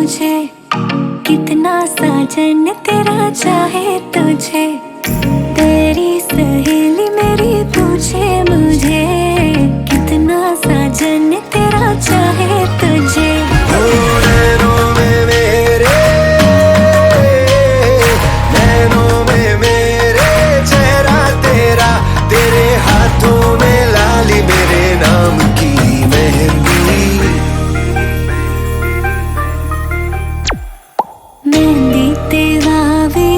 मुझे, कितना साजन तेरा चाहे तुझे। तेरी सहेली मेरी पूछे मुझे, कितना साजन तेरा चाहे तुझे। नैनों में मेरे, नैनों में मेरे चेहरा तेरा, तेरे हाथों में लाली मेरे नाम की मेहंदी। मेहंदी तेवावी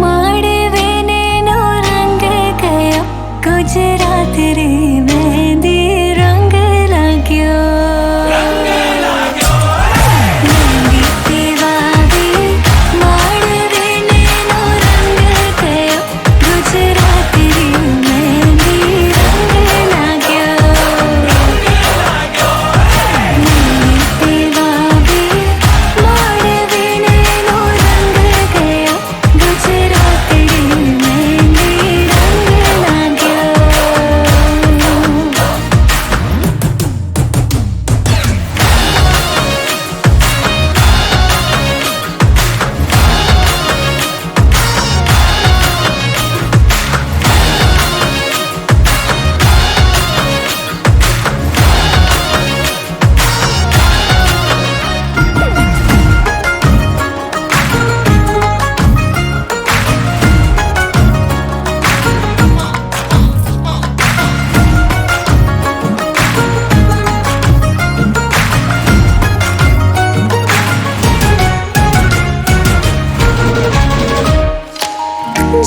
माड़वे नेनो रंग गयो, गुजरात रे मेहंदी रंग लाग्यो। मेहंदी तेवावी माड़वे नेनो रंग गयो, गुजरात रे मेहंदी रंग लाग्यो। मेहंदी तेवावी माड़वे नेनो रंग गयो, गुजरात रे मेहंदी रंग लाग्यो।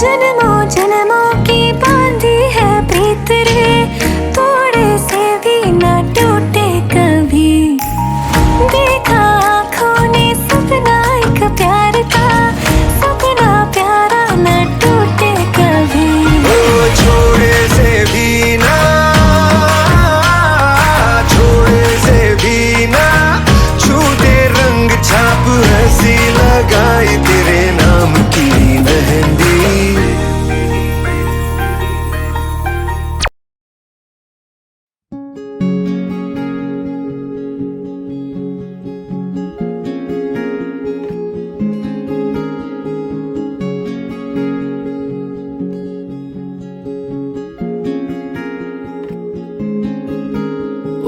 जन्मों जन्मों की बांधी है प्रीत रे, थोड़े से भी न टूटे कभी। देखा आँखों ने सपना एक प्यार का, सपना प्यारा न टूटे कभी। ओ छोड़े से भी ना, छोड़े से भी ना छूटे रंग छाप हंसी लगाई तेरे नाम की मेहंदी।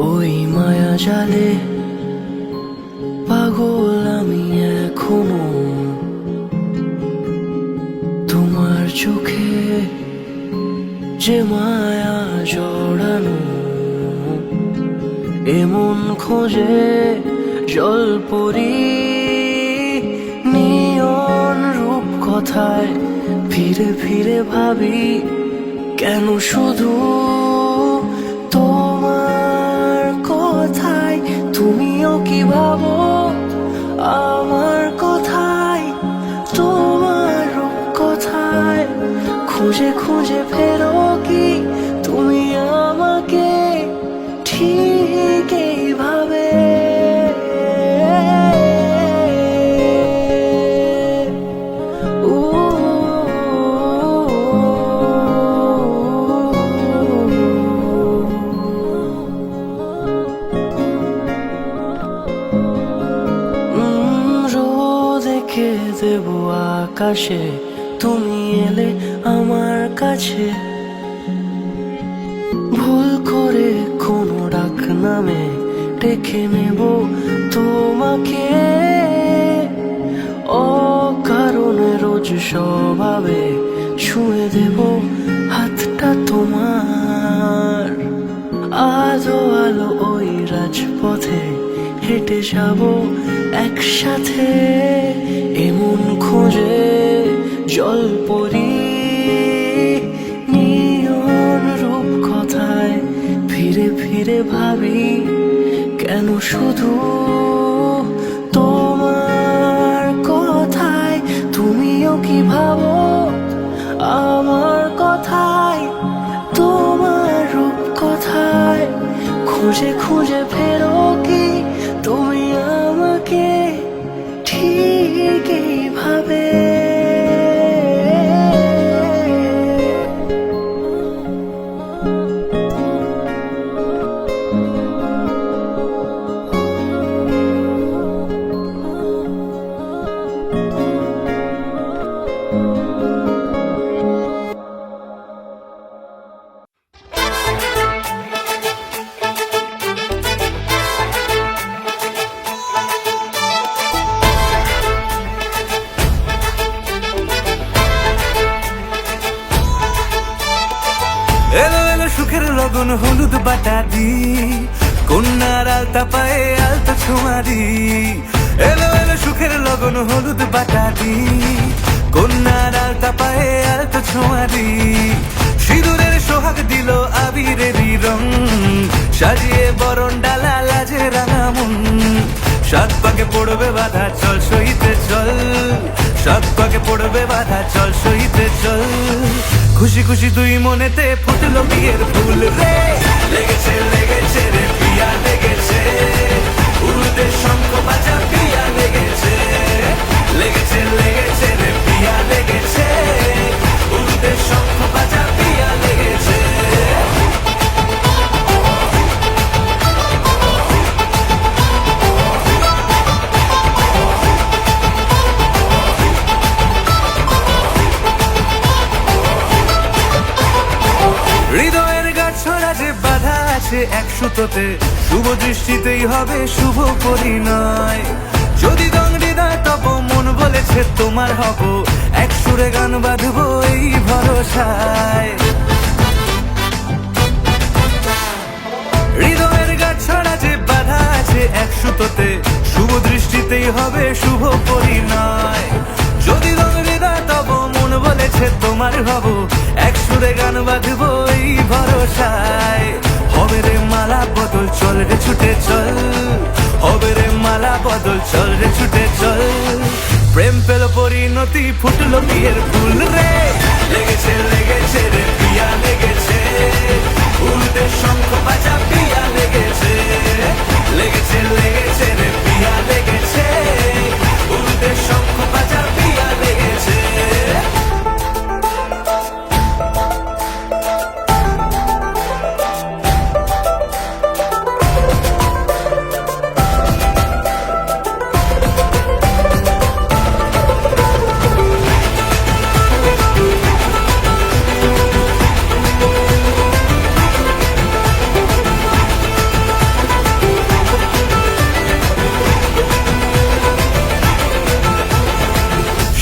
ওই মায়া জালে পাগল আমি এখনো, তোমার চোখে যে মায়া জড়ানো। এমন খোঁজে জলপরি নিয়ন রূপ কথায়, ফিরে ফিরে ভাবি কেন শুধু তোমার কথায়। তুমিও কি ভাবো আমার কথায়, তোমার রূপ কথায়। খুঁজে খুঁজে ফেরো কি তুমি আমাকে ঠিক এইভাবে। রেখে দেব আকাশে তুমি এলে আমার কাছে। ভুল করে কোনো ডাক নামে ডেকে নেব তোমাকে। অকারণে রোজ স্বভাবে ছুঁয়ে দেব হাতটা তোমার। আলো আলো ওই রাজপথে হেঁটে যাব একসাথে। এমন খোঁজে জলপরি নিয়ন রূপ কথায়, ফিরে ফিরে ভাবি কেন শুধু তোমার কথায়। তুমিও কি ভাবো আমার কথায়, তোমার রূপ কথায়। খুঁজে খুঁজে ফেরো কি তুমি আমাকে ঠিক এইভাবে। বাটা দি, কন্যার আলতা পায়ে আলতা ছোঁয়া দি, এলো এলো সুখের লগন হলুদ বাটা দি, কন্যার আলতা পায়ে আলতা ছোঁয়া দি, সিঁদুরের সোহাগ দিল আবিরেরই রং, সাজিয়ে বরণ ডালা লাজে রাঙা মন, সাত পাকে পড়বে বাধা চল সইতে চল, সাত পাকে পড়বে বাধা চল সইতে চল, খুশি খুশি দুই মনেতে ফুটলো বিয়ের ফুল রে, লেগেছে লেগেছে রে পিয়া লেগেছে, উড়ুতে শঙ্খ বাজা পিয়া লেগেছে, লেগেছে লেগেছে রে পিয়া লেগেছে, উড়ুতে শঙ্খ বাজা পিয়া লেগেছে। হৃদয়ের গাছড়া যে বাধা আছে এক সুতোতে, শুভ দৃষ্টিতেই হবে শুভ পরিণয়, যদি দংডিদার তব মন বলেছে তোমার হব, এক সুরে গান বাঁধবো এই ভরসায়, হৃদয়ের গাছড়া যে বাধা আছে এক সুতোতে, শুভ দৃষ্টিতেই হবে শুভ পরিণয়, যদি দংডিদার তব মন বলেছে তোমার হব, এক সুরে গান বাঁধবো এই ভরসায়, হবে রে মালা বদল চল রে ছুটে চল, হবে রে মালা বদল চল রে ছুটে চল, প্রেম পেল পরিণতি ফুটলো বিয়ের ফুল রে, লেগেছে লেগেছে রে পিয়া লেগেছে, উড়তে শঙ্খ বাজা পিয়া লেগেছে, লেগেছে লেগেছে রে পিয়া লেগেছে, উড়তে শঙ্খ বাজা পিয়া লেগেছে।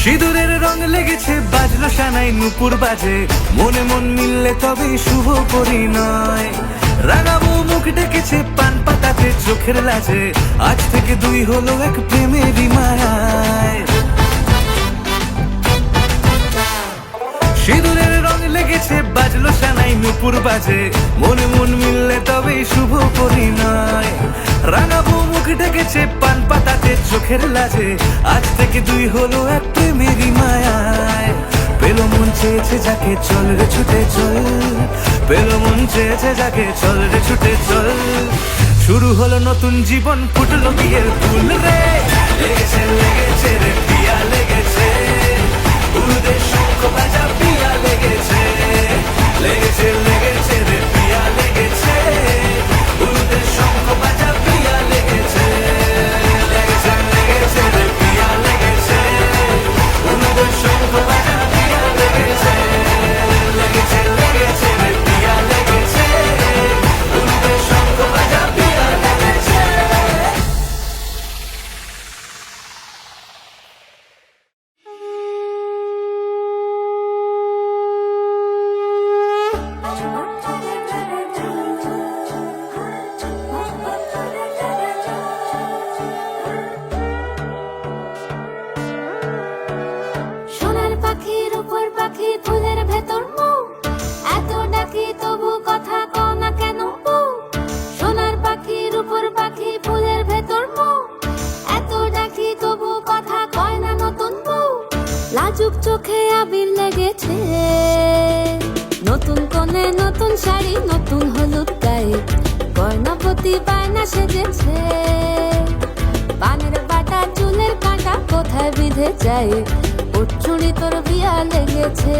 সিঁদুরের রং লেগেছে বাজলো সানাই নুপুর বাজে, মনে মন মিললে তবে শুভ পরিণয়, রাঙাবো মুখ ডেকেছে পান পাতাতে চোখের লাজে, আজ থেকে দুই হলো এক প্রেমেরই মায়ায়, সিঁদুরের রং লেগেছে বাজলো সানাই নুপুর বাজে, মনে মন মিললে তবে শুভ পরিণয়, রাঙাবো মুখ ডেকেছে পান পাতাতে চোখের লাজে, আজ থেকে দুই হলো এক প্রেমেরই মায়ায়, পেলো মন চেয়েছে যাকে চল রে ছুটে চল, পেলো মন চেয়েছে যাকে চল রে ছুটে চল, শুরু হলো নতুন জীবন ফুটলো বিয়ের ফুল রে, লেগেছে লেগেছে রে পিয়া লেগেছে, উড়ুতে শঙ্খ বাজা পিয়া লেগেছে, লেগেছে লেগেছে রে পিয়া লেগেছে, উড়ুতে শঙ্খ বাজা পিয়া লেগেছে, লেগেছে লেগেছে রে পিয়া লেগেছে, উড়ুতে শঙ্খ বাজা পিয়া লেগেছে, লেগেছে লেগেছে রে পিয়া লেগেছে, উড়ুতে শঙ্খ বাজা পিয়া লেগেছে। সোনার পাখির উপর পাখি ফুলের ভেতর মৌ, এত ডাকি তবু কথা কও না কেন বউ, সোনার পাখির উপর পাখি ফুলের ভেতর মৌ, এত ডাকি তবু কথা কয় না নতুন বউ, লাজুক চোখে আবির লেগেছে, নতুন কোণে নতুন শাড়ি নতুন হলুদ গায়ে, গয়নাপতি বায়না সেজেছে, পানের বাটা চুলের কাঁটা কোথায় বিঁধে যায়, চুড়ি তোর বিয়া লেগেছে,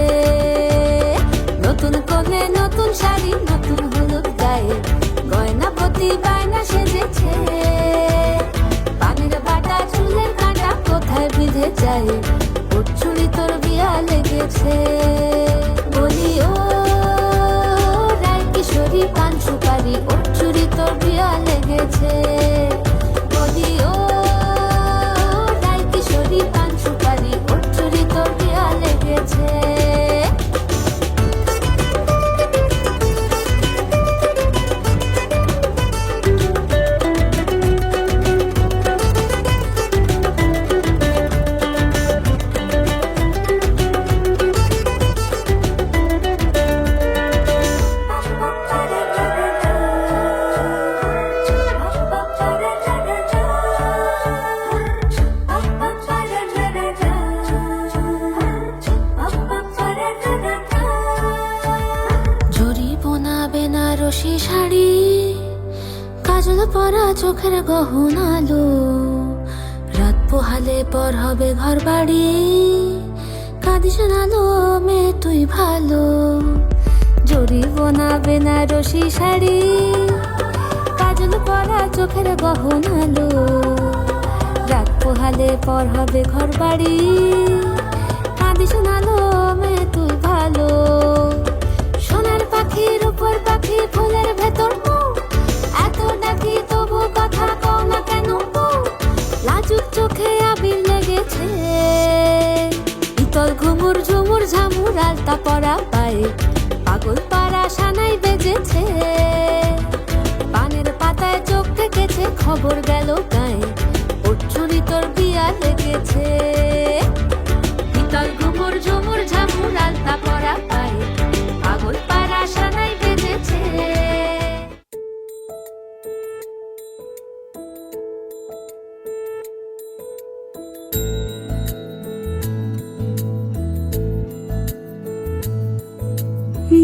নতুন কোণে নতুন শাড়ি নতুন হলুদ গায়ে, গয়নাপতি বায়না সেজেছে, পানের বাটা চুলের কাঁটা কোথায় বিঁধে যায়, চুড়ি তোর বিয়া লেগেছে, বলি ও রায় কিশোরী পান সুপারি, ওর চুড়ি তোর বিয়া লেগেছে, বলি ও রায় কিশোরী পান সুপারি, ওর চুড়ি তোর বিয়া লেগেছে। চোখের গহনালো, রাত পোহালে পর হবে ঘর বাড়ি। কাঁদিস নালো মেয়ে তুই ভালো, জরিগোনা বেনারসি শাড়ি। কাজল পরা চোখের গহনালো, রাত পোহালে পর হবে ঘর বাড়ি। কাঁদিস নালো মেয়ে তুই ভালো, সোনার পাখির উপর পাখি ফুলের ভেতর মুখ। এত ডাকি তবু কথা কও না কেন বউ? লাজুক চোখে আবির লেগেছে, ইতল ঘুমুর ঝুমুর ঝামুর আলতা পরা পায়ে। পাগল পাড়া সানাই বেজেছে, পানের পাতায় চোখ থেকেছে, খবর গেল গায়ে। ওর চুরি তোর বিয়া লেগেছে, ইতল ঘুমুর ঝুমুর ঝামুর আলতা পরা পায়ে। পাগল পাড়া সানাই বেজেছে।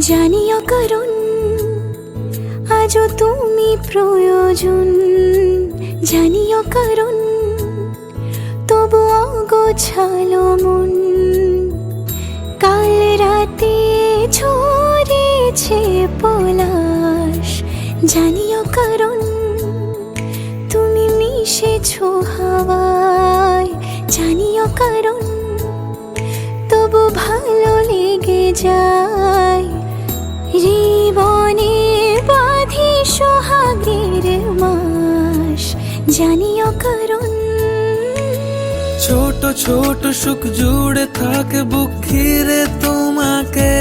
জানিও কারণ আজও তুমি প্রয়োজন, জানিও কারণ তবু অগোছালো মন। কাল রাতে ঝরেছে পলাশ, জানিও কারণ তুমি মিশেছো হাওয়ায়। জানিও কারণ তবু ভালো লেগে যায়, জীবনে বাঁধি সোহাগের মাস। জানিও কারণ ছোট ছোট সুখ জুড়ে থাকে বুক ঘিরে তোমাকে।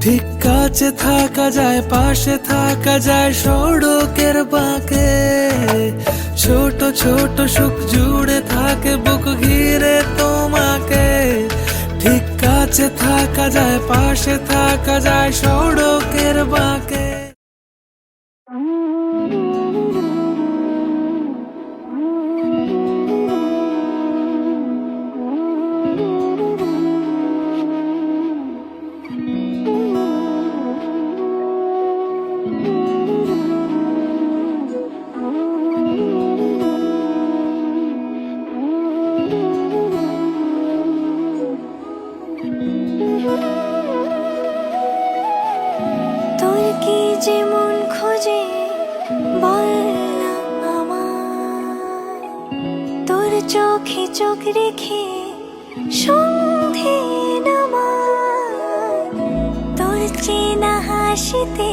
ঠিক কাছে থাকা যায়, পাশে থাকা যায় সড়কের বাঁকে। ছোট ছোট সুখ জুড়ে থাকে বুক ঘিরে তোমাকে। ঠিক কাছে থাকা যায়, পাশে থাকা যায় সড়কের বাঁকে। তোর কি যেমন খোঁজে বল না আমায়, তোর চোখে চোখ রেখে সন্ধে নামায়। তোর চেনা হাসিতে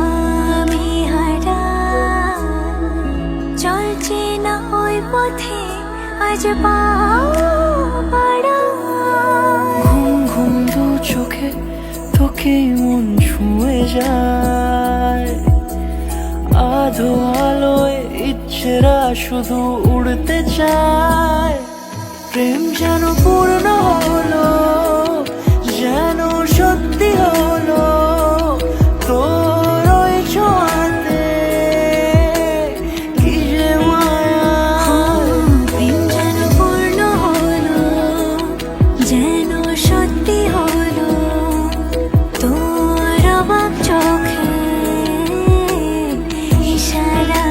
আমি হারাই, চল চেনা ওই পথে আজ পাও বাড়াই। ঘুম ঘুম দু চোখে তোকে মন ছুঁয়ে যায়। আধো আলোয় ইচ্ছেরা শুধু উড়তে চায়। প্রেম যেন পূর্ণ হলো, যেন সত্যি হলো। তোর ওই ছোঁয়াতে কি যে মায়া। প্রেম যেন পূর্ণ হলো, যেন সত্যি হলো। তোর অবাক চোখে ইশারা।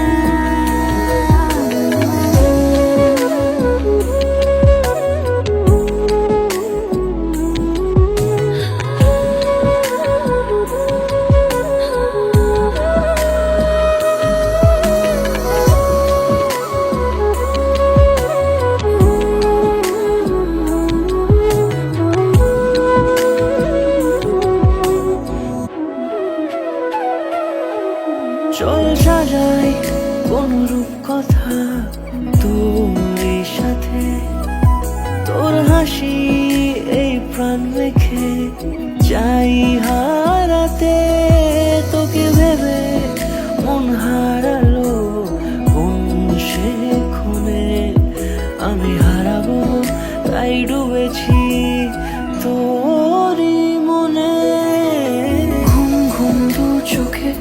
চল সাজাই কোন রূপকথা তোর সাথে। তোর হাসি এই প্রাণ রেখে চাই হারাতে। তোকে ভেবে মন হারালো কোন সে ক্ষণে। আমি হারাবো তাই ডুবেছি তোরই মনে। ঘুম ঘুম দু চোখে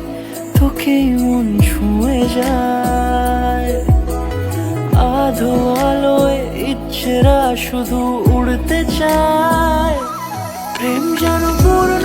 তোকেই মন ছুঁয়ে যায়। আধো আলোয় ইচ্ছেরা শুধু উড়তে চায়। প্রেম যেন পূর্ণ